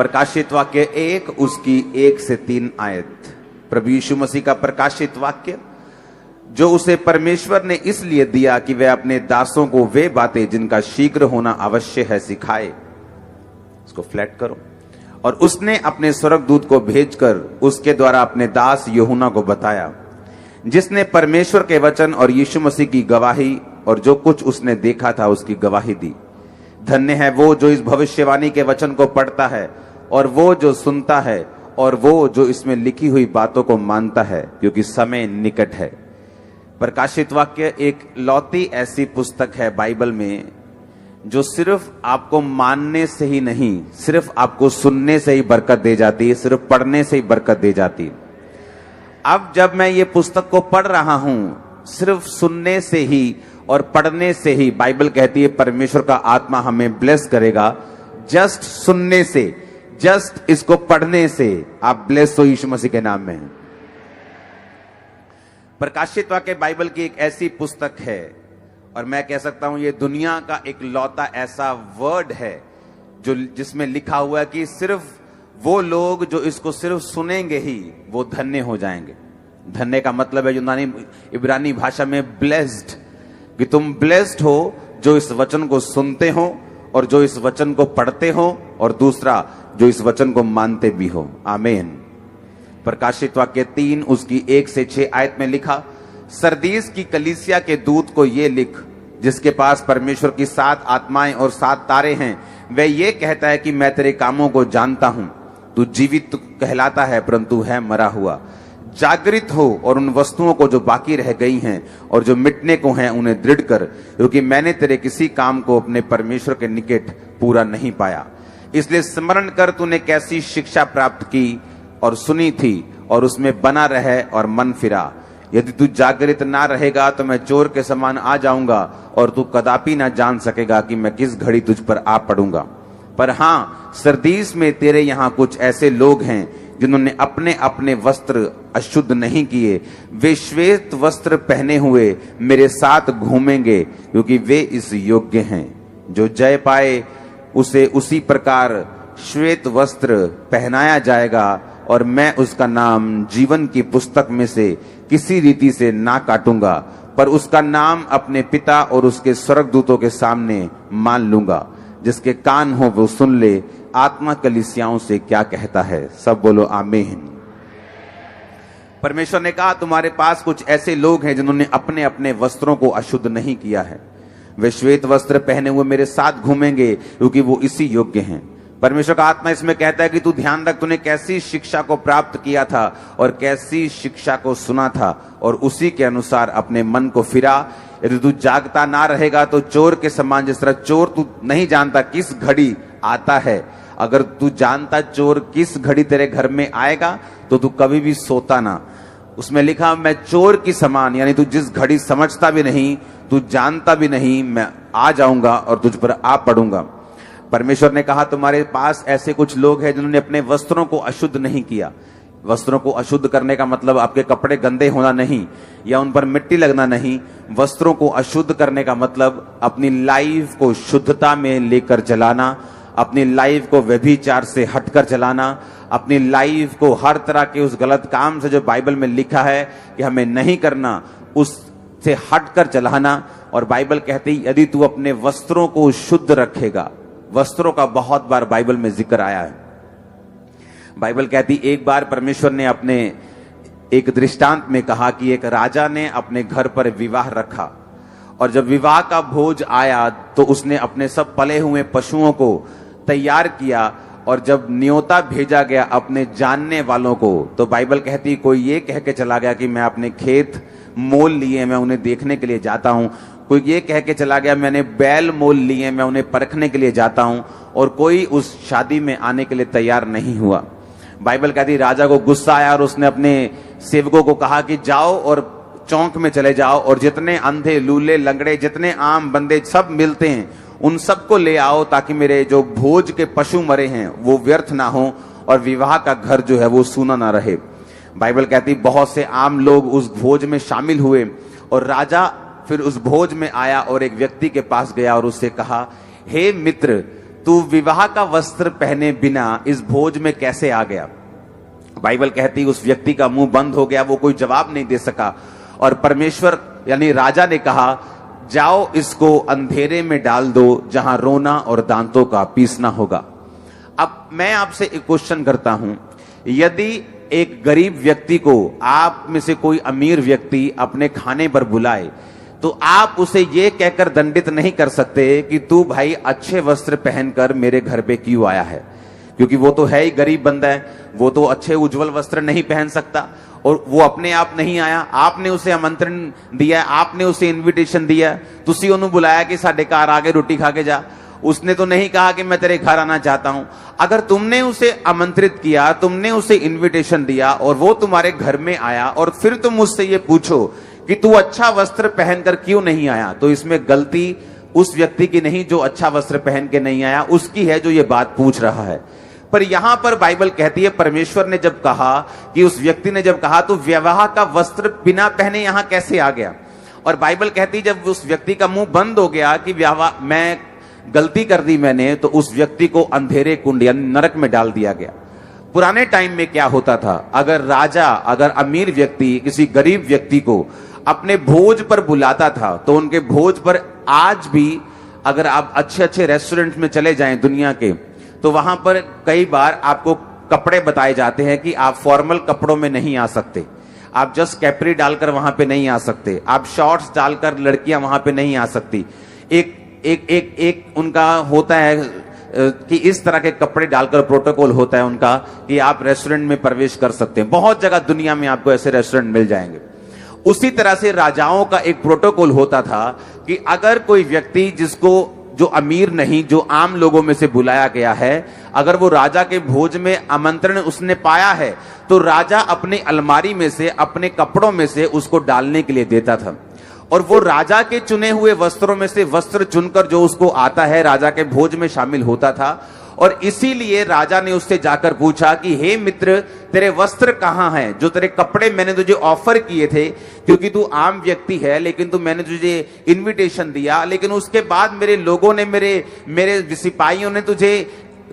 प्रकाशित वाक्य 1 उसकी 1 से 3 आयत। प्रभु यीशु मसीह का प्रकाशित वाक्य जो उसे परमेश्वर ने इसलिए दिया कि वह अपने दासों को वे बातें जिनका शीघ्र होना अवश्य है सिखाए। इसको फ्लैट करो। और उसने अपने स्वर्गदूत को भेजकर उसके द्वारा अपने दास यूहन्ना को बताया, जिसने परमेश्वर के वचन और यीशु मसीह की गवाही और जो कुछ उसने देखा था उसकी गवाही दी। धन्य है वो जो इस भविष्यवाणी के वचन को पढ़ता है और वो जो सुनता है और वो जो इसमें लिखी हुई बातों को मानता है, क्योंकि समय निकट है। प्रकाशित वाक्य एक लौती ऐसी पुस्तक है बाइबल में जो सिर्फ आपको मानने से ही नहीं, सिर्फ आपको सुनने से ही बरकत दे जाती है, सिर्फ पढ़ने से ही बरकत दे जाती है। अब जब मैं ये पुस्तक को पढ़ रहा हूं, सिर्फ सुनने से ही और पढ़ने से ही बाइबल कहती है परमेश्वर का आत्मा हमें ब्लेस करेगा। जस्ट सुनने से, जस्ट इसको पढ़ने से आप ब्लेस हो यीशु मसीह के नाम में। प्रकाशित वाक्य बाइबल की एक ऐसी पुस्तक है और मैं कह सकता हूं ये दुनिया का एक लौता ऐसा वर्ड है जो जिसमें लिखा हुआ है कि सिर्फ वो लोग जो इसको सिर्फ सुनेंगे ही वो धन्य हो जाएंगे। धन्य का मतलब है यूनानी इब्रानी भाषा में ब्लेस्ड, कि तुम ब्लेस्ड हो जो इस वचन को सुनते हो और जो इस वचन को पढ़ते हो और दूसरा जो इस वचन को मानते भी हो। आमीन। प्रकाशित वाक्य 3 उसकी 1 से 6 आयत में लिखा, सरदीस की कलीसिया के दूत को ये लिख, जिसके पास परमेश्वर की 7 आत्माएं और 7 तारे हैं। वह ये कहता है कि मैं तेरे कामों को जानता हूं, तू जीवित कहलाता है परंतु है मरा हुआ। जागृत हो और उन वस्तुओं को जो बाकी रह गई हैं और जो मिटने को हैं उन्हें दृढ़ कर, क्योंकि मैंने तेरे किसी काम को अपने परमेश्वर के निकट पूरा नहीं पाया। इसलिए स्मरण कर तूने कैसी शिक्षा प्राप्त की और सुनी थी और उसमें बना रहे और मन फिरा। यदि तू जागृत ना रहेगा तो मैं चोर के समान आ जाऊंगा और तू कदापि ना जान सकेगा कि मैं किस घड़ी तुझ पर आ पड़ूंगा। पर हां, सरदीस में तेरे यहां कुछ ऐसे लोग हैं जिन्होंने अपने अपने वस्त्र अशुद्ध नहीं किए। वे श्वेत वस्त्र पहने हुए मेरे साथ घूमेंगे, क्योंकि वे इस योग्य हैं। जो जय पाए उसे उसी प्रकार श्वेत वस्त्र पहनाया जाएगा और मैं उसका नाम जीवन की पुस्तक में से किसी रीति से ना काटूंगा, पर उसका नाम अपने पिता और उसके स्वर्गदूतों के सामने मान लूंगा। जिसके कान हो वो सुन ले, आत्मा कलीसियाओं से क्या कहता है। सब बोलो आमीन। परमेश्वर ने कहा तुम्हारे पास कुछ ऐसे लोग हैं जिन्होंने अपने अपने वस्त्रों को अशुद्ध नहीं किया है। वे श्वेत वस्त्र पहने हुए मेरे साथ घूमेंगे, क्योंकि वो इसी योग्य हैं। परमेश्वर का आत्मा इसमें कहता है कि तू ध्यान रख, तूने कैसी शिक्षा को प्राप्त किया था और कैसी शिक्षा को सुना था और उसी के अनुसार अपने मन को फिरा। यदि तू जागता ना रहेगा तो चोर के समान, जिस तरह चोर तू नहीं जानता किस घड़ी आता है, अगर तू जानता चोर किस घड़ी तेरे घर में आएगा तो तू कभी भी सोता ना। उसमें लिखा मैं चोर की समान, यानी तू जिस घड़ी समझता भी नहीं, तू जानता भी नहीं, मैं आ जाऊंगा और तुझ पर आ पड़ूंगा। परमेश्वर ने कहा तुम्हारे पास ऐसे कुछ लोग हैं जिन्होंने अपने वस्त्रों को अशुद्ध नहीं किया। वस्त्रों को अशुद्ध करने का मतलब आपके कपड़े गंदे होना नहीं या उन पर मिट्टी लगना नहीं। वस्त्रों को अशुद्ध करने का मतलब अपनी लाइफ को शुद्धता में लेकर चलाना, अपनी लाइफ को व्यभिचार से हटकर चलाना, अपनी लाइफ को हर तरह के उस गलत काम से जो बाइबल में लिखा है कि हमें नहीं करना, उससे हटकर चलाना। और बाइबल कहती है यदि तू अपने वस्त्रों को शुद्ध रखेगा। वस्त्रों का बहुत बार बाइबल में जिक्र आया है। बाइबल कहती एक बार परमेश्वर ने अपने एक दृष्टांत में कहा कि एक राजा ने अपने घर पर विवाह रखा और जब विवाह का भोज आया तो उसने अपने सब पले हुए पशुओं को तैयार किया और जब न्योता भेजा गया अपने जानने वालों को, तो बाइबल कहती कोई ये कह के चला गया कि मैं अपने खेत मोल लिए, मैं उन्हें देखने के लिए जाता हूं। कोई ये कह के चला गया मैंने बैल मोल लिए, मैं उन्हें परखने के लिए जाता हूं। और कोई उस शादी में आने के लिए तैयार नहीं हुआ। बाइबल कहती राजा को गुस्सा आया और उसने अपने सेवकों को कहा कि जाओ और चौक में चले जाओ और जितने अंधे लूले लंगड़े जितने आम बंदे सब मिलते हैं उन सबको ले आओ, ताकि मेरे जो भोज के पशु मरे हैं वो व्यर्थ ना हो और विवाह का घर जो है वो सूना ना रहे। बाइबल कहती बहुत से आम लोग उस भोज में शामिल हुए और राजा फिर उस भोज में आया और एक व्यक्ति के पास गया और उससे कहा हे मित्र, तू विवाह का वस्त्र पहने बिना इस भोज में कैसे आ गया? बाइबल कहती उस व्यक्ति का मुंह बंद हो गया, वो कोई जवाब नहीं दे सका। और परमेश्वर यानी राजा ने कहा, जाओ इसको अंधेरे में डाल दो जहां रोना और दांतों का पीसना होगा। अब मैं आपसे एक क्वेश्चन करता हूं, यदि एक गरीब व्यक्ति को आप में से कोई अमीर व्यक्ति अपने खाने पर बुलाए, तो आप उसे यह कहकर दंडित नहीं कर सकते कि तू भाई अच्छे वस्त्र पहनकर मेरे घर पे क्यों आया है, क्योंकि वो तो है ही गरीब बंदा है, वो तो अच्छे उज्जवल वस्त्र नहीं पहन सकता और वो अपने आप नहीं आया। आपने उसे आमंत्रण दिया, आपने उसे इनविटेशन दिया, तुसी ओनू बुलाया कि साडे घर आके रोटी खा के जा। उसने तो नहीं कहा कि मैं तेरे घर आना चाहता हूं। अगर तुमने उसे आमंत्रित किया, तुमने उसे इनविटेशन दिया और वो तुम्हारे घर में आया और फिर तुम उससे ये पूछो कि तू अच्छा वस्त्र पहनकर क्यों नहीं आया, तो इसमें गलती उस व्यक्ति की नहीं जो अच्छा वस्त्र पहन के नहीं आया, उसकी है जो ये बात पूछ रहा है। पर यहां पर बाइबल कहती है, परमेश्वर ने जब कहा कि उस व्यक्ति ने जब कहा तो विवाह का वस्त्र बिना पहने यहां कैसे आ गया? और बाइबल कहती है जब उस व्यक्ति का मुंह बंद हो गया कि विवाह मैं गलती कर दी मैंने, तो उस व्यक्ति को अंधेरे कुंड यानी नरक में डाल दिया गया। पुराने टाइम में क्या होता था, अगर राजा, अगर अमीर व्यक्ति किसी गरीब व्यक्ति को अपने भोज पर बुलाता था, तो उनके भोज पर आज भी अगर आप अच्छे अच्छे रेस्टोरेंट में चले जाएं दुनिया के, तो वहां पर कई बार आपको कपड़े बताए जाते हैं कि आप फॉर्मल कपड़ों में नहीं आ सकते, आप जस्ट कैपरी डालकर वहां पे नहीं आ सकते, आप शॉर्ट्स डालकर लड़कियां वहां पे नहीं आ सकती। एक एक एक एक उनका होता है कि इस तरह के कपड़े डालकर प्रोटोकॉल होता है उनका कि आप रेस्टोरेंट में प्रवेश कर सकते हैं। बहुत जगह दुनिया में आपको ऐसे रेस्टोरेंट मिल जाएंगे। उसी तरह से राजाओं का एक प्रोटोकॉल होता था कि अगर कोई व्यक्ति जिसको जो अमीर नहीं, जो आम लोगों में से बुलाया गया है, अगर वो राजा के भोज में आमंत्रण उसने पाया है, तो राजा अपनी अलमारी में से, अपने कपड़ों में से उसको डालने के लिए देता था। और वो राजा के चुने हुए वस्त्रों में से वस्त्र चुनकर जो उसको आता है राजा के भोज में शामिल होता था। और इसीलिए राजा ने उससे जाकर पूछा कि हे मित्र, तेरे वस्त्र कहां हैं, जो तेरे कपड़े मैंने तुझे ऑफर किए थे, क्योंकि तू आम व्यक्ति है, लेकिन तू मैंने तुझे इनविटेशन दिया, लेकिन उसके बाद मेरे लोगों ने, मेरे सिपाहियों ने तुझे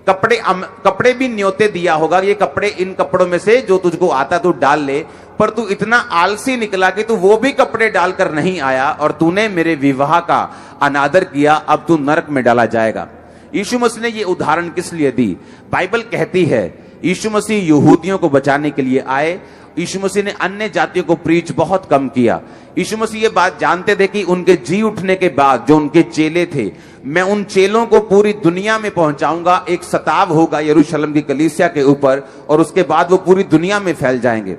कपड़े भी न्योते दिया होगा, ये कपड़े इन कपड़ों में से जो तुझको आता तू डाल ले, पर तू इतना आलसी निकला कि तू वो भी कपड़े डालकर नहीं आया और तूने मेरे विवाह का अनादर किया, अब तू नरक में डाला जाएगा। यीशु मसीह ने ये उदाहरण किस लिए दी? बाइबल कहती है यीशु मसीह यहूदियों को बचाने के लिए आए। यीशु मसीह ने अन्य जातियों को प्रीच बहुत कम किया। यीशु मसीह ये बात जानते थे कि उनके जी उठने के बाद जो उनके चेले थे, मैं उन चेलों को पूरी दुनिया में पहुंचाऊंगा। एक सताव होगा यरूशलेम की कलीसिया के ऊपर और उसके बाद वो पूरी दुनिया में फैल जाएंगे।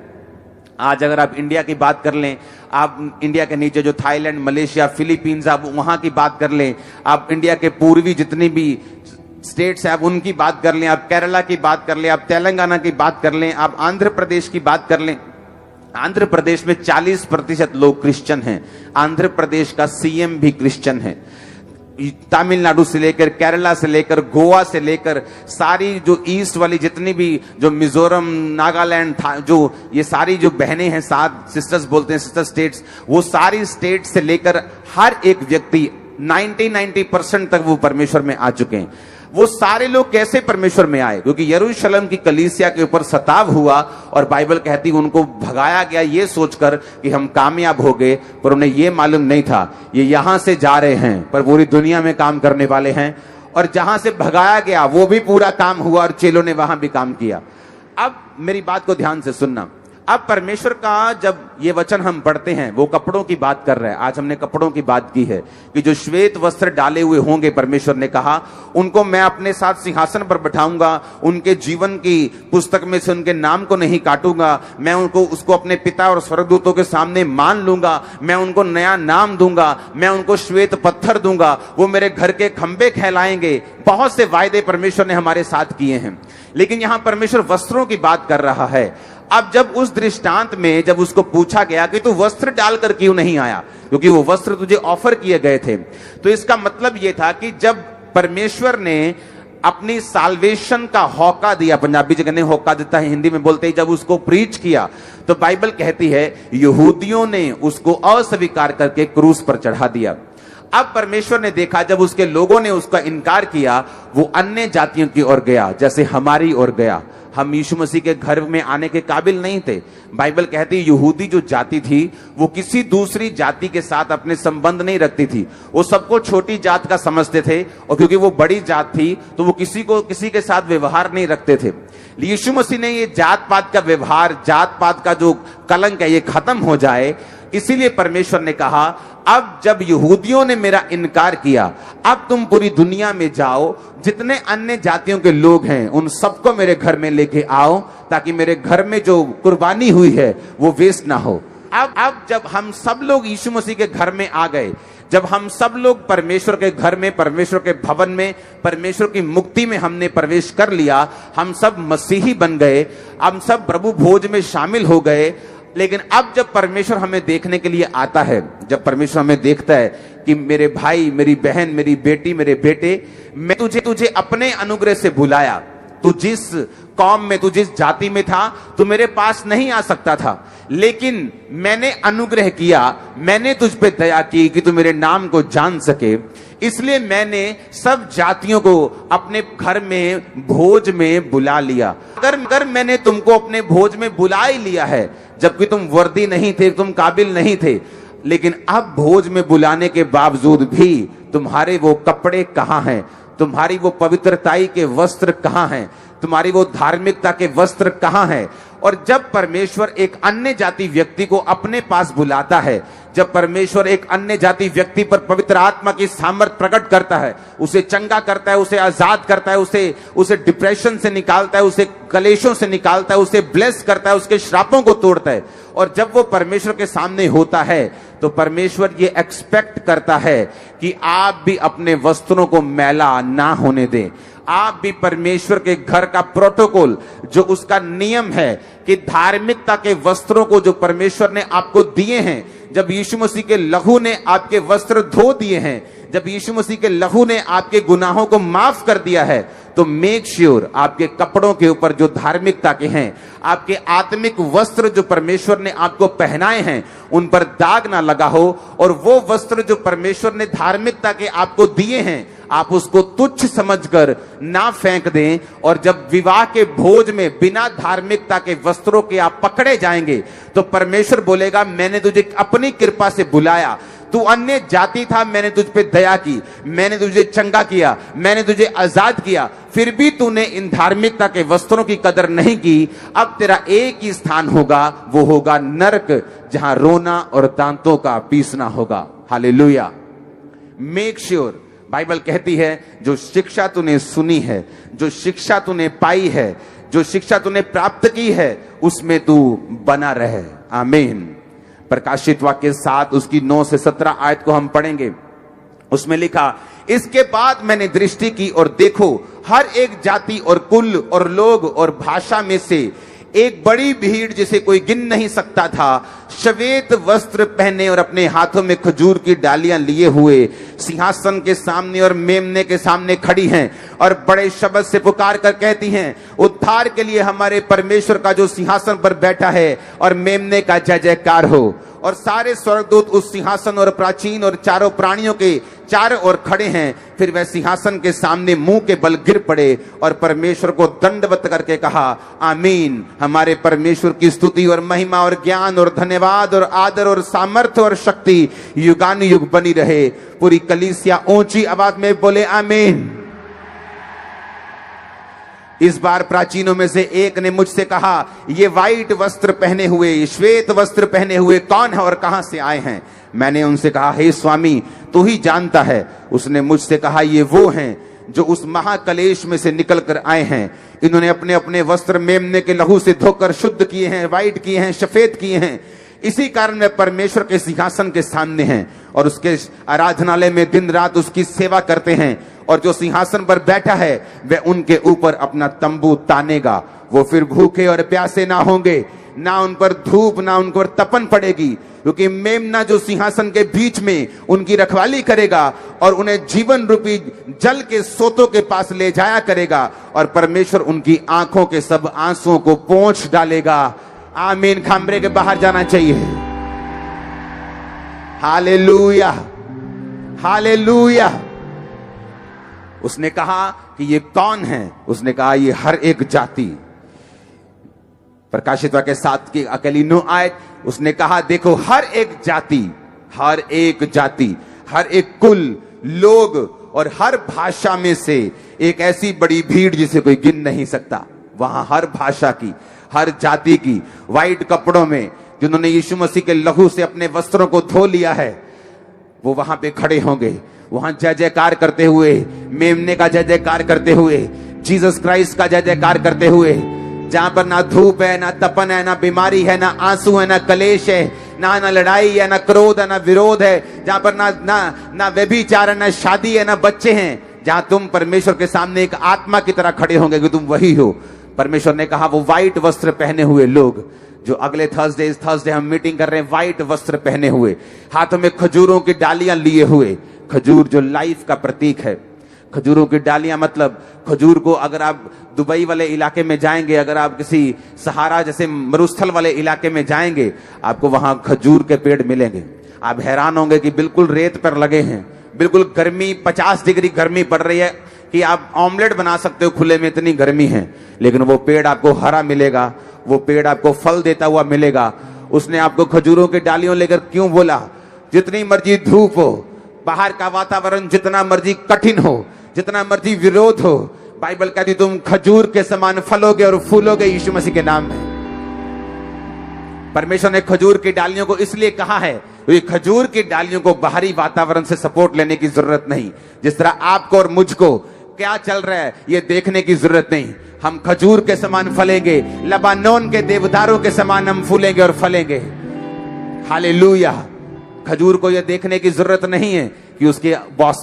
आज अगर आप इंडिया की बात कर लें, आप इंडिया के नीचे जो थाईलैंड, मलेशिया, फिलीपींस, आप वहां की बात कर लें, आप इंडिया के पूर्वी जितनी भी स्टेट्स हैं आप उनकी बात कर लें, आप केरला की बात कर लें, आप तेलंगाना की बात कर लें, आप आंध्र प्रदेश की बात कर लें। आंध्र प्रदेश में 40% लोग क्रिश्चियन हैं। आंध्र प्रदेश का सीएम भी क्रिश्चियन है। तमिलनाडु से लेकर, केरला से लेकर, गोवा से लेकर, सारी जो ईस्ट वाली जितनी भी, जो मिजोरम, नागालैंड था, जो ये सारी जो बहनें हैं, 7 सिस्टर्स बोलते हैं, सिस्टर स्टेट्स, वो सारी स्टेट से लेकर हर एक व्यक्ति 90% तक वो परमेश्वर में आ चुके हैं। वो सारे लोग कैसे परमेश्वर में आए? क्योंकि यरूशलेम की कलीसिया के ऊपर सताव हुआ और बाइबल कहती उनको भगाया गया ये सोचकर कि हम कामयाब हो गए, पर उन्हें ये मालूम नहीं था ये यहां से जा रहे हैं पर पूरी दुनिया में काम करने वाले हैं। और जहां से भगाया गया वो भी पूरा काम हुआ और चेलों ने वहां भी काम किया। अब मेरी बात को ध्यान से सुनना। अब परमेश्वर का जब ये वचन हम पढ़ते हैं, वो कपड़ों की बात कर रहे हैं। आज हमने कपड़ों की बात की है कि जो श्वेत वस्त्र डाले हुए होंगे, परमेश्वर ने कहा उनको मैं अपने साथ सिंहासन पर बैठाऊंगा, उनके जीवन की पुस्तक में से उनके नाम को नहीं काटूंगा, मैं उसको अपने पिता और स्वर्गदूतों के सामने मान लूंगा, मैं उनको नया नाम दूंगा, मैं उनको श्वेत पत्थर दूंगा, वो मेरे घर के खंबे कहलाएंगे। बहुत से वायदे परमेश्वर ने हमारे साथ किए हैं, लेकिन यहां परमेश्वर वस्त्रों की बात कर रहा है। अब जब उस दृष्टांत में जब उसको पूछा गया कि तू वस्त्र डालकर क्यों नहीं आया, क्योंकि वो वस्त्र तुझे ऑफर किए गए थे, तो इसका मतलब यह था कि जब परमेश्वर ने अपनी साल्वेशन का होका दिया, पंजाबी जगह ने होका देता है, हिंदी में बोलते हैं, जब उसको प्रीच किया, तो बाइबल कहती है यहूदियों ने उसको अस्वीकार करके क्रूस पर चढ़ा दिया। अब परमेश्वर ने देखा जब उसके लोगों ने उसका इनकार किया, वो अन्य जातियों की ओर गया, जैसे हमारी ओर गया। हम यीशु मसीह के घर में आने के काबिल नहीं थे। बाइबल कहती है यहूदी जो जाति थी वो किसी दूसरी जाति के साथ अपने संबंध नहीं रखती थी। वो सबको छोटी जात का समझते थे, और क्योंकि वो बड़ी जात थी तो वो किसी के साथ व्यवहार नहीं रखते थे। यीशु मसीह ने ये जात पात का व्यवहार, जात पात का जो कलंक है, ये खत्म हो जाए, इसीलिए परमेश्वर ने कहा अब जब यहूदियों ने मेरा इनकार किया, अब तुम पूरी दुनिया में जाओ, जितने अन्य जातियों के लोग हैं उन सबको मेरे घर में लेके आओ, ताकि मेरे घर में जो कुर्बानी हुई है वो वेस्ट ना हो। अब जब हम सब लोग यीशु मसीह के घर में आ गए, जब हम सब लोग परमेश्वर के घर में, परमेश्वर के भवन में, परमेश्वर की मुक्ति में हमने प्रवेश कर लिया, हम सब मसीही बन गए, हम सब प्रभु भोज में शामिल हो गए। लेकिन अब जब परमेश्वर हमें देखने के लिए आता है, जब परमेश्वर हमें देखता है कि मेरे भाई, मेरी बहन, मेरी बेटी, मेरे बेटे, मैं तुझे अपने अनुग्रह से बुलाया, तू जिस कौम में, तू जिस जाति में था, तू मेरे पास नहीं आ सकता था, लेकिन मैंने अनुग्रह किया, मैंने तुझ पे दया की कि तू मेरे नाम को जान सके, इसलिए मैंने सब जातियों को अपने घर में भोज में बुला लिया। अगर मैंने तुमको अपने भोज में बुला ही लिया है, जबकि तुम वर्दी नहीं थे, तुम काबिल नहीं थे, लेकिन अब भोज में बुलाने के बावजूद भी तुम्हारे वो कपड़े कहाँ हैं, तुम्हारी वो पवित्रताई के वस्त्र कहाँ हैं, तुम्हारी वो धार्मिकता के वस्त्र कहाँ हैं। और जब परमेश्वर एक अन्य जाति व्यक्ति को अपने पास बुलाता है, जब परमेश्वर एक अन्य जाति व्यक्ति पर पवित्र आत्मा की सामर्थ प्रकट करता है, उसे चंगा करता है, उसे आजाद करता है, उसे डिप्रेशन से निकालता है, उसे कलेशों से निकालता है, उसे ब्लेस करता है, उसके श्रापों को तोड़ता है, और जब वो परमेश्वर के सामने होता है तो परमेश्वर ये एक्सपेक्ट करता है कि आप भी अपने वस्त्रों को मैला ना होने दें। आप भी परमेश्वर के घर का प्रोटोकॉल, जो उसका नियम है कि धार्मिकता के वस्त्रों को जो परमेश्वर ने आपको दिए हैं, जब यीशु मसीह के लहू ने आपके वस्त्र धो दिए हैं, जब यीशु मसीह के लहू ने आपके गुनाहों को माफ कर दिया है, तो मेक श्योर आपके कपड़ों के ऊपर जो धार्मिकता के हैं, आपके आत्मिक वस्त्र जो परमेश्वर ने आपको पहनाए हैं, उन पर दाग ना लगा हो, और वो वस्त्र जो परमेश्वर ने धार्मिकता के आपको दिए हैं, आप उसको तुच्छ समझकर ना फेंक दें। और जब विवाह के भोज में बिना धार्मिकता के वस्त्रों के आप पकड़े जाएंगे, तो परमेश्वर बोलेगा मैंने तुझे अपनी कृपा से बुलाया, तू अन्य जाति था, मैंने तुझ पे दया की, मैंने तुझे चंगा किया, मैंने तुझे आजाद किया, फिर भी तूने इन धार्मिकता के वस्त्रों की कदर नहीं की। अब तेरा एक ही स्थान होगा, वो होगा नरक, जहां रोना और दांतों का पीसना होगा। हालेलुया। मेक श्योर, बाइबल कहती है जो शिक्षा तूने सुनी है, जो शिक्षा तूने पाई है, जो शिक्षा तूने प्राप्त की है, उसमें तू बना रहे। आमीन। प्रकाशित वाक्य 7 उसकी 9 से 17 आयत को हम पढ़ेंगे। उसमें लिखा, इसके बाद मैंने दृष्टि की और देखो, हर एक जाति और कुल और लोग और भाषा में से एक बड़ी भीड़ जिसे कोई गिन नहीं सकता था, श्वेत वस्त्र पहने और अपने हाथों में खजूर की डालियां लिए हुए सिंहासन के सामने और मेमने के सामने खड़ी हैं, और बड़े शब्द से पुकार कर कहती हैं, उद्धार के लिए हमारे परमेश्वर का जो सिंहासन पर बैठा है और मेमने का जय जयकार हो। और सारे स्वर्गदूत उस सिंहासन और प्राचीन और चारों प्राणियों के चारों ओर खड़े हैं। फिर वह सिंहासन के सामने मुंह के बल गिर पड़े और परमेश्वर को दंडवत करके कहा, आमीन। हमारे परमेश्वर की स्तुति और महिमा और ज्ञान और धन्यवाद और आदर और सामर्थ्य और शक्ति युगानुयुग बनी रहे। पूरी कलीसिया ऊंची आवाज में बोले आमीन। इस बार प्राचीनों में से एक ने मुझसे कहा, ये वाइट वस्त्र पहने हुए, श्वेत वस्त्र पहने हुए कौन है और कहां से आए हैं? मैंने उनसे कहा, हे स्वामी, तू ही जानता है। उसने मुझसे कहा, ये वो हैं जो उस महाकलेश में से निकल कर आए हैं। इन्होंने अपने अपने वस्त्र मेमने के लहू से धोकर शुद्ध किए हैं, वाइट किए हैं, सफेद किए हैं। इसी कारण वे परमेश्वर के सिंहासन के सामने हैं और उसके आराधनालय में दिन रात उसकी सेवा करते हैं। और जो सिंहासन पर बैठा है वह उनके ऊपर अपना तंबू तानेगा। वो फिर भूखे और प्यासे ना होंगे, ना उन पर धूप ना उन पर तपन पड़ेगी, क्योंकि मेमना जो सिंहासन के बीच में उनकी रखवाली करेगा और उन्हें जीवन रूपी जल के सोतों के पास ले जाया करेगा। और परमेश्वर उनकी आंखों के सब आंसुओं को पोंछ डालेगा। आमीन। खंबरे के बाहर जाना चाहिए। Hallelujah, hallelujah. उसने कहा कि ये कौन है? उसने कहा ये हर एक जाति। प्रकाशित वाक्य 7 की अकेली 9 आयत, उसने कहा देखो हर एक जाति, हर एक जाति, हर एक कुल, लोग और हर भाषा में से एक ऐसी बड़ी भीड़ जिसे कोई गिन नहीं सकता। वहां हर भाषा की, हर जाति की, व्हाइट कपड़ों में, जिन्होंने यीशु मसीह के लहू से अपने वस्त्रों को धो लिया है, वो वहां पे खड़े होंगे। वहां जय जयकार करते हुए, मेमने का जय जयकार करते हुए, जीसस क्राइस्ट का जय जयकार करते हुए, जहां पर ना धूप है, ना तपन है, ना बीमारी है, ना आंसू है, ना कलेश है, ना लड़ाई है, ना क्रोध है, ना विरोध है, जहां पर ना व्यभिचार है, ना शादी है, ना बच्चे हैं, जहां तुम परमेश्वर के सामने एक आत्मा की तरह खड़े होंगे कि तुम वही हो। परमेश्वर ने कहा वो व्हाइट वस्त्र पहने हुए लोग, जो अगले थर्सडे हम मीटिंग कर रहे हैं, व्हाइट वस्त्र पहने हुए, हाथों में खजूरों की डालियां लिए हुए। खजूर जो लाइफ का प्रतीक है। खजूरों की डालियां मतलब खजूर को, अगर आप दुबई वाले इलाके में जाएंगे, अगर आप किसी सहारा जैसे मरुस्थल वाले इलाके में जाएंगे, आपको वहां खजूर के पेड़ मिलेंगे। आप हैरान होंगे कि बिल्कुल रेत पर लगे हैं, बिल्कुल गर्मी, 50 डिग्री गर्मी पड़ रही है कि आप ऑमलेट बना सकते हो खुले में, इतनी गर्मी है, लेकिन वो पेड़ आपको हरा मिलेगा, वो पेड़ आपको फल देता हुआ मिलेगा। उसने आपको खजूरों की डालियों लेकर क्यों बोला? जितनी मर्जी धूप हो, बाहर का वातावरण जितना मर्जी कठिन हो, जितना मर्जी विरोध हो, बाइबल कहती तुम खजूर के समान फलोगे और फूलोगे यीशु मसीह के नाम में। परमेश्वर ने खजूर की डालियों को इसलिए कहा है क्योंकि खजूर की डालियों को बाहरी वातावरण से सपोर्ट लेने की जरूरत नहीं। जिस तरह आपको और मुझको क्या चल रहा है ये देखने की जरूरत नहीं। हम खजूर के समान फलेंगे, लबानोन के देवदारों के समान हम फूलेंगे और फलेंगे। हालेलुया। खजूर को यह देखने की जरूरत नहीं है कि उसके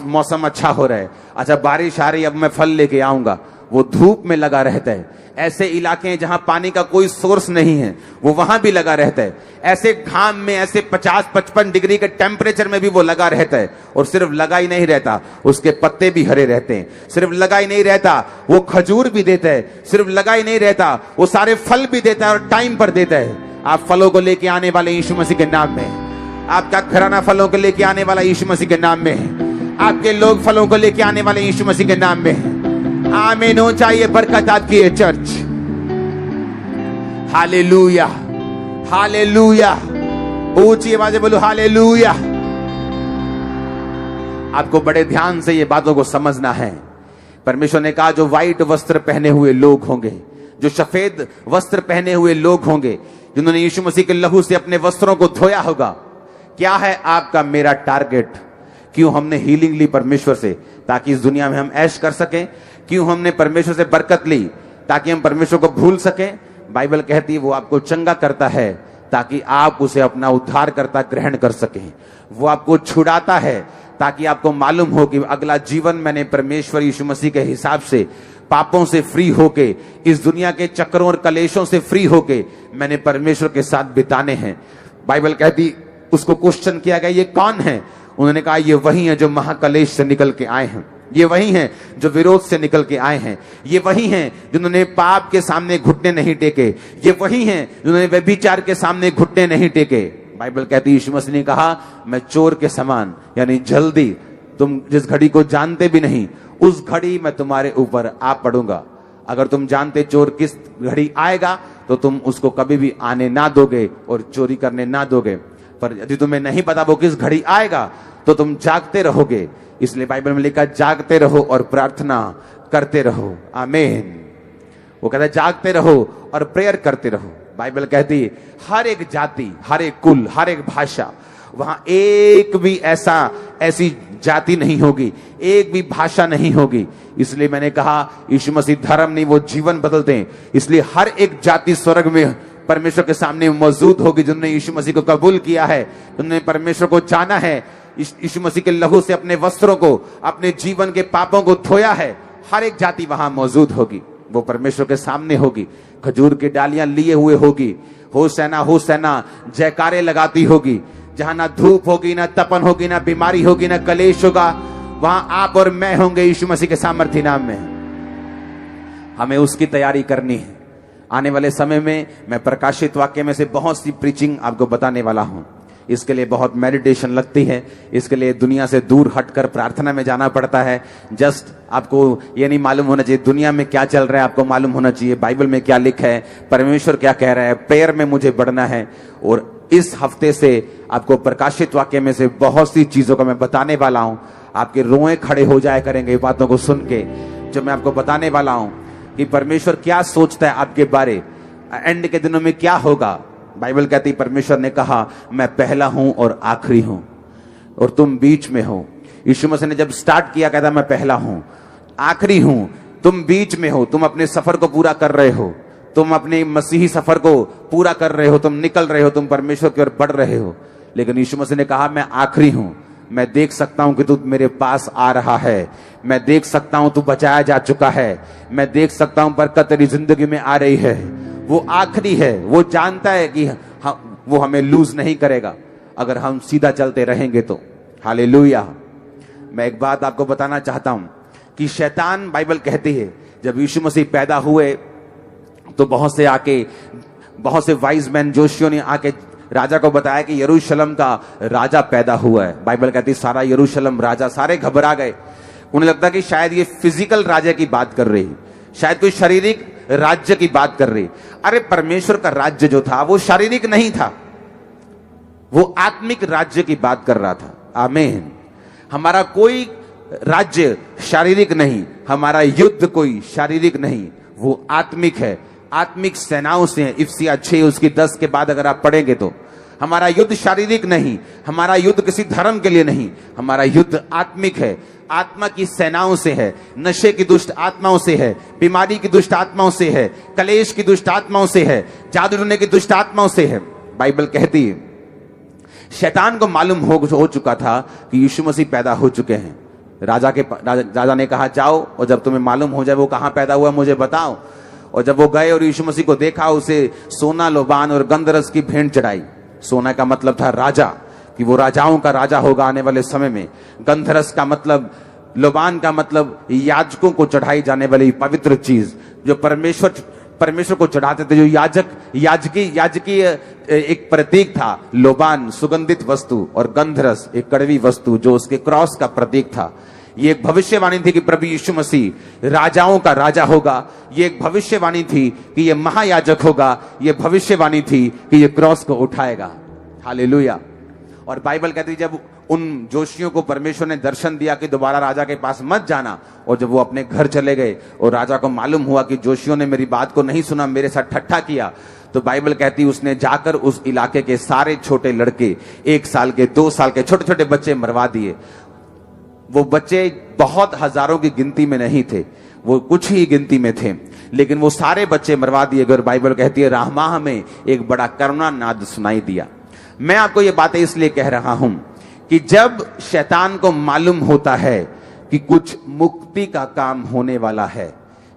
मौसम अच्छा हो रहा है, अच्छा बारिश आ रही है, अब मैं फल लेके आऊंगा। वो धूप में लगा रहता है। ऐसे इलाके हैं जहां पानी का कोई सोर्स नहीं है, वो वहां भी लगा रहता है। ऐसे घाम में, ऐसे 50-55 डिग्री के टेम्परेचर में भी वो लगा रहता है। और सिर्फ लगा ही नहीं रहता, उसके पत्ते भी हरे रहते हैं। सिर्फ लगा ही नहीं रहता, वो खजूर भी देता है। सिर्फ लगा ही नहीं रहता, वो सारे फल भी देता है और टाइम पर देता है। आप फलों को लेके आने वाले यीशु मसीह के नाम में। आपका घराना फलों को लेके आने वाला यीशु मसीह के नाम में है। आपके लोग फलों को लेके आने वाले यीशु मसीह के नाम में है। आमीन हो चाहिए बरकत आपकी है चर्च। Hallelujah, hallelujah. ऊंची आवाज़ बोलो हालेलुया। आपको बड़े ध्यान से ये बातों को समझना है। परमेश्वर ने कहा जो व्हाइट वस्त्र पहने हुए लोग होंगे, जो सफेद वस्त्र पहने हुए लोग होंगे, जिन्होंने यीशु मसीह के लहू से अपने वस्त्रों को धोया होगा। क्या है आपका मेरा टारगेट? क्यों हमने हीलिंग ली परमेश्वर से? ताकि इस दुनिया में हम ऐश कर सकें। क्यों हमने परमेश्वर से बरकत ली? ताकि हम परमेश्वर को भूल सकें। बाइबल कहती है वो आपको चंगा करता है ताकि आप उसे अपना उद्धारकर्ता ग्रहण कर सकें। वो आपको छुड़ाता है ताकि आपको मालूम हो कि अगला जीवन मैंने परमेश्वर यीशु मसीह के हिसाब से पापों से फ्री होके, इस दुनिया के चक्रों और कलेशों से फ्री होके मैंने परमेश्वर के साथ बिताने हैं। बाइबल कहती, उसको क्वेश्चन किया गया ये कौन है? उन्होंने कहा ये वही है जो महाकलेश से निकल के आए हैं। ये वही हैं जो विरोध से निकल के आए हैं। ये वही हैं जिन्होंने पाप के सामने घुटने नहीं टेके। ये वही हैं जिन्होंने व्यभिचार के सामने घुटने नहीं टेके। बाइबल कहती है यीशु मसीह ने कहा मैं चोर के समान, यानी जल्दी, तुम जिस घड़ी को जानते भी नहीं उस घड़ी मैं तुम्हारे ऊपर आ पड़ूंगा। अगर तुम जानते चोर किस घड़ी आएगा तो तुम उसको कभी भी आने ना दोगे और चोरी करने ना दोगे। पर यदि तुम्हें नहीं पता वो किस घड़ी आएगा तो तुम जागते रहोगे। इसलिए बाइबल में लिखा जागते रहो और प्रार्थना करते रहो। आमीन। वो कहता है जागते रहो और प्रेयर करते रहो। बाइबल कहती है हर एक जाति, हर एक कुल, हर एक भाषा, वहां एक भी ऐसी जाति नहीं होगी, एक भी भाषा नहीं होगी। इसलिए मैंने कहा यीशु मसीह धर्म नहीं, वो जीवन बदलते हैं। इसलिए हर एक जाति स्वर्ग में परमेश्वर के सामने मौजूद होगी जिन्होंने यीशु मसीह को कबूल किया है, जिन्होंने परमेश्वर को जाना है, यीशु मसीह के लहू से अपने वस्त्रों को, अपने जीवन के पापों को धोया है। हर एक जाति वहां मौजूद होगी, वो परमेश्वर के सामने होगी, खजूर की डालियां लिए हुए होगी, होसैना होसैना जयकारे लगाती होगी। जहां ना धूप होगी, ना तपन होगी, ना बीमारी होगी, ना कलेश होगा, वहां आप और मैं होंगे यीशु मसीह के सामर्थ्य नाम में। हमें उसकी तैयारी करनी है। आने वाले समय में मैं प्रकाशित वाक्य में से बहुत सी प्रीचिंग आपको बताने वाला हूं इसके लिए बहुत मेडिटेशन लगती है, इसके लिए दुनिया से दूर हटकर प्रार्थना में जाना पड़ता है। जस्ट आपको ये नहीं मालूम होना चाहिए दुनिया में क्या चल रहा है, आपको मालूम होना चाहिए बाइबल में क्या लिखा है, परमेश्वर क्या कह रहा है, प्रेयर में मुझे बढ़ना है। और इस हफ्ते से आपको प्रकाशित वाक्य में से बहुत सी चीजों का मैं बताने वाला हूं। आपके रोए खड़े हो जाया करेंगे बातों को सुन के, जो मैं आपको बताने वाला हूं कि परमेश्वर क्या सोचता है आपके बारे, एंड के दिनों में क्या होगा। बाइबल कहती है परमेश्वर ने कहा मैं पहला हूं और आखिरी हूं और तुम बीच में हो। यीशु मसीह ने जब स्टार्ट किया कहता मैं पहला हूं, आखिरी हूं, तुम बीच में हो। तुम अपने सफर को पूरा कर रहे हो, तुम अपने मसीही सफर को पूरा कर रहे हो, तुम निकल रहे हो, तुम परमेश्वर की ओर बढ़ रहे हो। लेकिन यीशु मसीह ने कहा मैं आखिरी हूं, मैं देख सकता हूं कि तू मेरे पास आ रहा है, मैं देख सकता हूं तू बचाया जा चुका है, मैं देख सकता हूं बरकत तेरी जिंदगी में आ रही है। वो आखिरी है, वो जानता है कि वो हमें लूज नहीं करेगा अगर हम सीधा चलते रहेंगे तो। हालेलुया। मैं एक बात आपको बताना चाहता हूं कि शैतान, बाइबल कहती है जब यीशु मसीह पैदा हुए तो बहुत से वाइज मैन जोशियों ने आके राजा को बताया कि यरूशलेम का राजा पैदा हुआ है। बाइबल कहती है सारा यरूशलेम राजा, सारे घबरा गए। उन्हें लगता कि शायद ये फिजिकल राजा की बात कर रही, शायद कोई शारीरिक राज्य की बात कर रही। अरे परमेश्वर का राज्य जो था वो शारीरिक नहीं था, वो आत्मिक राज्य की बात कर रहा था। आमीन। हमारा कोई राज्य शारीरिक नहीं, हमारा युद्ध कोई शारीरिक नहीं, वो आत्मिक है, आत्मिक सेनाओं से है। इफ्सिया 6 उसकी 10 के बाद अगर आप पढ़ेंगे तो हमारा युद्ध शारीरिक नहीं, हमारा युद्ध किसी धर्म के लिए नहीं, हमारा युद्ध आत्मिक है, आत्मा की सेनाओं से है, नशे की दुष्ट आत्माओं से है, बीमारी की दुष्ट आत्माओं से है, कलेश की दुष्ट आत्माओं से है, जादू टोने की दुष्ट आत्माओं से है। बाइबल कहती है शैतान को मालूम हो चुका था कि यीशु मसीह पैदा हो चुके हैं। राजा ने कहा जाओ और जब तुम्हें मालूम हो जाए वो कहां पैदा हुआ मुझे बताओ। और जब वो गए और यीशु मसीह को देखा, उसे सोना, लोबान और गंधरस की भेंट चढ़ाई। सोना का मतलब था राजा, कि वो राजाओं का राजा होगा आने वाले समय में। गंधरस का मतलब, लोबान का मतलब याजकों को चढ़ाई जाने वाली पवित्र चीज, जो परमेश्वर को चढ़ाते थे, जो याजकी एक प्रतीक था। लोबान सुगंधित वस्तु और गंधरस एक कड़वी वस्तु जो उसके क्रॉस का प्रतीक था। ये एक भविष्यवाणी थी कि प्रभु यीशु मसीह राजाओं का राजा होगा। ये एक भविष्यवाणी थी कि ये महायाजक होगा। ये भविष्यवाणी थी कि ये क्रॉस को उठाएगा। हालेलुया। और बाइबल कहती है जब उन जोशियों को परमेश्वर ने दर्शन दिया कि दोबारा राजा के पास मत जाना, और जब वो अपने घर चले गए और राजा को मालूम हुआ कि जोशियों ने मेरी बात को नहीं सुना, मेरे साथ ठट्ठा किया, तो बाइबल कहती है उसने जाकर उस इलाके के सारे छोटे लड़के, 1 साल के, 2 साल के छोटे छोटे बच्चे मरवा दिए। वो बच्चे बहुत हजारों की गिनती में नहीं थे, वो कुछ ही गिनती में थे, लेकिन वो सारे बच्चे मरवा दिए गए। बाइबल कहती है राहमाह में एक बड़ा करुणा नाद सुनाई दिया। मैं आपको ये बातें इसलिए कह रहा हूं कि जब शैतान को मालूम होता है कि कुछ मुक्ति का काम होने वाला है,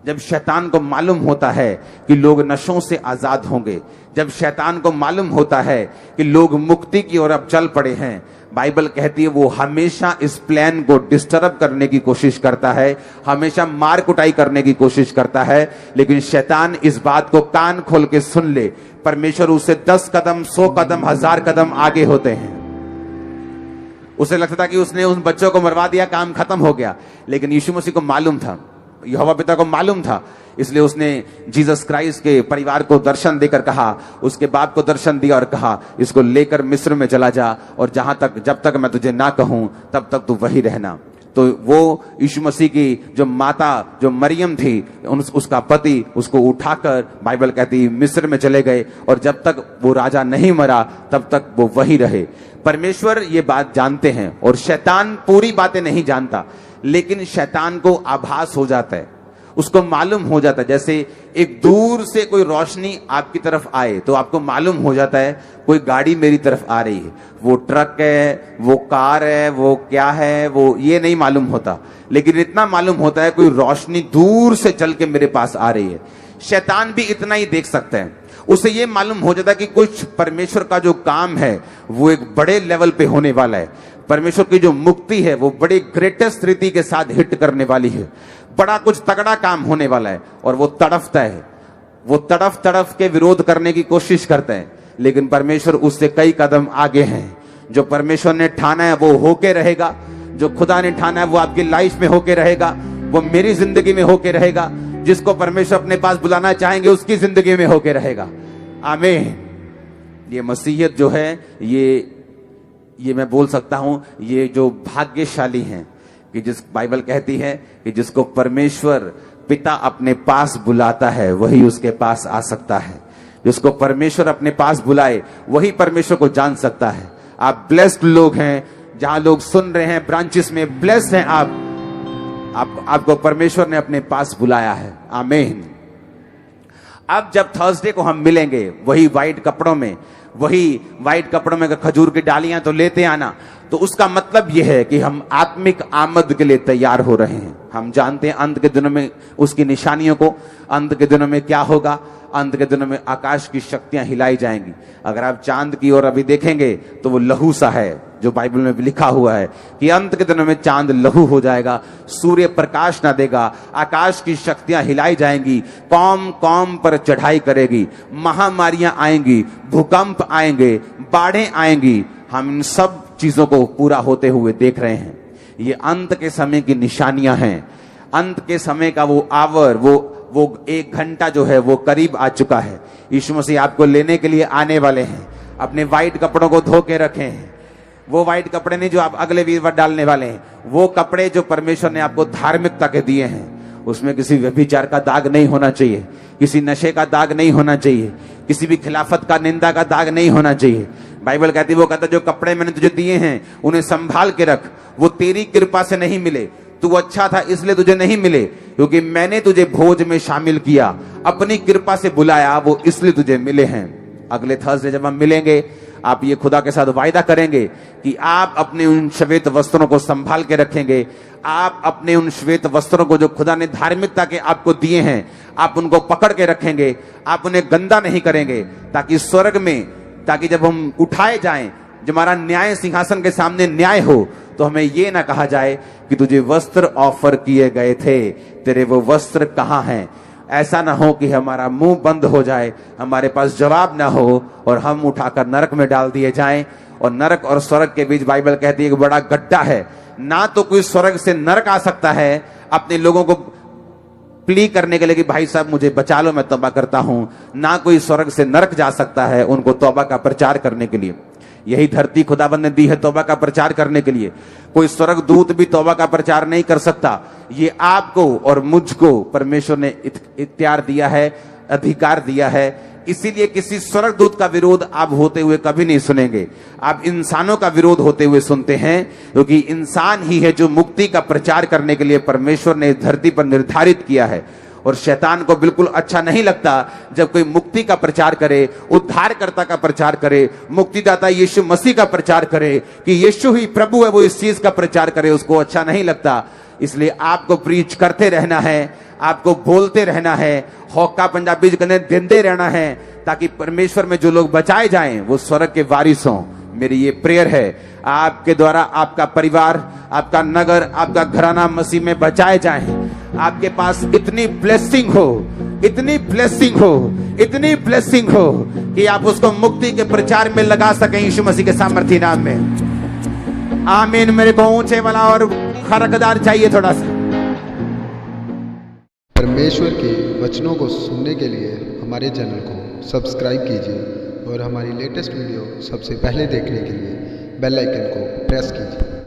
जब शैतान को मालूम होता है कि लोग नशों से आजाद होंगे, जब शैतान को मालूम होता है कि लोग मुक्ति की ओर अब चल पड़े हैं, बाइबल कहती है वो हमेशा इस प्लान को डिस्टर्ब करने की कोशिश करता है, हमेशा मार कुटाई करने की कोशिश करता है। लेकिन शैतान इस बात को कान खोल के सुन ले, परमेश्वर उससे 10 कदम, 100 कदम, 1000 कदम आगे होते हैं। उसे लगता था कि उसने उन बच्चों को मरवा दिया, काम खत्म हो गया। लेकिन यीशु मसीह को मालूम था, यहोवा पिता को मालूम था, इसलिए उसने जीसस क्राइस्ट के परिवार को दर्शन देकर कहा, उसके बाप को दर्शन दिया और कहा इसको लेकर मिस्र में चला जा, और जब तक मैं तुझे ना कहूं तब तक तू वही रहना। तो वो यीशु मसीह की जो माता, जो मरियम थी, उसका पति उसको उठाकर बाइबल कहती मिस्र में चले गए, और जब तक वो राजा नहीं मरा तब तक वो वही रहे। परमेश्वर ये बात जानते हैं और शैतान पूरी बातें नहीं जानता, लेकिन शैतान को आभास हो जाता है, उसको मालूम हो जाता है। जैसे एक दूर से कोई रोशनी आपकी तरफ आए तो आपको मालूम हो जाता है कोई गाड़ी मेरी तरफ आ रही है, वो ट्रक है, वो कार है, वो क्या है, वो ये नहीं मालूम होता, लेकिन इतना मालूम होता है कोई रोशनी दूर से चल के मेरे पास आ रही है। शैतान भी इतना ही देख सकता है, उसे ये मालूम हो जाता है कि कुछ परमेश्वर का जो काम है वो एक बड़े लेवल पे होने वाला है। परमेश्वर की जो मुक्ति है वो बड़ी ग्रेटेस्ट रीति के साथ हिट करने वाली है, बड़ा कुछ तगड़ा काम होने वाला है। और वो तड़फता है, वो तड़फ के विरोध करने की कोशिश करते हैं, लेकिन परमेश्वर उससे कई कदम आगे हैं। जो परमेश्वर ने ठाना है वो होके रहेगा, जो खुदा ने ठाना है वो आपकी लाइफ में होके रहेगा, वो मेरी जिंदगी में होके रहेगा, जिसको परमेश्वर अपने पास बुलाना चाहेंगे उसकी जिंदगी में होके रहेगा। आमीन। ये मसीहियत जो है ये मैं बोल सकता हूं, ये जो भाग्यशाली हैं कि जिस बाइबल कहती है कि जिसको परमेश्वर पिता अपने पास बुलाता है वही उसके पास आ सकता है। जिसको परमेश्वर अपने पास बुलाए वही परमेश्वर को जान सकता है। आप ब्लेस्ड लोग हैं, जहां लोग सुन रहे हैं ब्रांचेस में, ब्लेस्ड हैं आपको परमेश्वर ने अपने पास बुलाया है। आमीन। अब जब थर्सडे को हम मिलेंगे वही व्हाइट कपड़ों में खजूर की डालियां तो लेते आना, तो उसका मतलब यह है कि हम आत्मिक आमद के लिए तैयार हो रहे हैं। हम जानते हैं अंत के दिनों में उसकी निशानियों को, अंत के दिनों में क्या होगा। अंत के दिनों में आकाश की शक्तियां हिलाई जाएंगी। अगर आप चांद की ओर अभी देखेंगे तो वो लहू सा है, जो बाइबल में लिखा हुआ है कि अंत के दिनों में चांद लहू हो जाएगा, सूर्य प्रकाश ना देगा, आकाश की शक्तियां हिलाई जाएंगी, कौम कौम पर चढ़ाई करेगी, महामारियां आएंगी, भूकंप आएंगे, बाढ़ें आएंगी। हम इन सब चीजों को पूरा होते हुए देख रहे हैं। ये अंत के समय की निशानियां हैं। अंत के समय का वो आवर, वो 1 घंटा जो है वो करीब आ चुका है। यीशु मसीह आपको लेने के लिए आने वाले हैं। अपने व्हाइट कपड़ों को धो के रखे हैं। वो व्हाइट कपड़े नहीं जो आप अगले वीरवार डालने वाले हैं, वो कपड़े जो परमेश्वर ने आपको धार्मिकता के दिए हैं। उसमें किसी व्यभिचार का दाग नहीं होना चाहिए, किसी नशे का दाग नहीं होना चाहिए, किसी भी खिलाफत का, निंदा का दाग नहीं होना चाहिए। बाइबल कहती है, वो कहता जो कपड़े मैंने तुझे दिए हैं उन्हें संभाल के रख। वो तेरी कृपा से नहीं मिले, तू अच्छा था इसलिए तुझे नहीं मिले, क्योंकि मैंने तुझे भोज में शामिल किया, अपनी कृपा से बुलाया, वो इसलिए तुझे मिले हैं। अगले थर्सडे जब हम मिलेंगे, आप ये खुदा के साथ वायदा करेंगे कि आप अपने उन श्वेत वस्त्रों को संभाल के रखेंगे। आप अपने उन श्वेत वस्त्रों को जो खुदा ने धार्मिकता के आपको दिए हैं, आप उनको पकड़ के रखेंगे। आप उन्हें गंदा नहीं करेंगे, ताकि स्वर्ग में, ताकि जब हम उठाए जाएं, जब हमारा न्याय सिंहासन के सामने न्याय हो, तो हमें ये ना कहा जाए कि तुझे वस्त्र ऑफर किए गए थे, तेरे वो वस्त्र कहां हैं। ऐसा ना हो कि हमारा मुंह बंद हो जाए, हमारे पास जवाब ना हो और हम उठाकर नरक में डाल दिए जाएं। और नरक और स्वर्ग के बीच बाइबल कहती है कि बड़ा गड्ढा है। ना तो कोई स्वर्ग से नरक आ सकता है अपने लोगों को प्ली करने के लिए कि भाई साहब मुझे बचा लो, मैं तौबा करता हूं। ना कोई स्वर्ग से नरक जा सकता है उनको तौबा का प्रचार करने के लिए। यही धरती खुदाबंद ने दी है तौबा का प्रचार करने के लिए। कोई स्वर्ग दूत भी तौबा का प्रचार नहीं कर सकता। ये आपको और मुझको परमेश्वर ने इख्तियार दिया है, अधिकार दिया है। इसीलिए किसी स्वर्ग दूत का विरोध आप होते हुए कभी नहीं सुनेंगे। आप इंसानों का विरोध होते हुए सुनते हैं, क्योंकि इंसान ही है जो मुक्ति का प्रचार करने के लिए परमेश्वर ने धरती पर निर्धारित किया है। और शैतान को बिल्कुल अच्छा नहीं लगता जब कोई मुक्ति का प्रचार करे, उद्धारकर्ता का प्रचार करे, मुक्तिदाता यीशु मसीह का प्रचार करे, कि यीशु ही प्रभु है, वो इस चीज का प्रचार करे, उसको अच्छा नहीं लगता। इसलिए आपको प्रीच करते रहना है, आपको बोलते रहना है, हौका पंजाबी कहते देंदे रहना है, ताकि परमेश्वर में जो लोग बचाए जाएं वो स्वर्ग के वारिस हों। मेरी ये प्रेयर है, आपके द्वारा आपका परिवार, आपका नगर, आपका घराना मसीह में बचाए जाएं। आपके पास इतनी ब्लेसिंग हो, इतनी ब्लेसिंग हो, इतनी ब्लेसिंग हो कि आप उसको मुक्ति के प्रचार में लगा सकें यीशु मसीह के सामर्थ्य नाम में। आमीन। मेरे को ऊंचे वाला और खरकदार चाहिए थोड़ा सा। परमेश्वर के वचनों को सुनने के लिए हमारे चैनल को सब्सक्राइब कीजिए और हमारी लेटेस्ट वीडियो सबसे पहले देखने के लिए बेल आइकन को प्रेस कीजिए।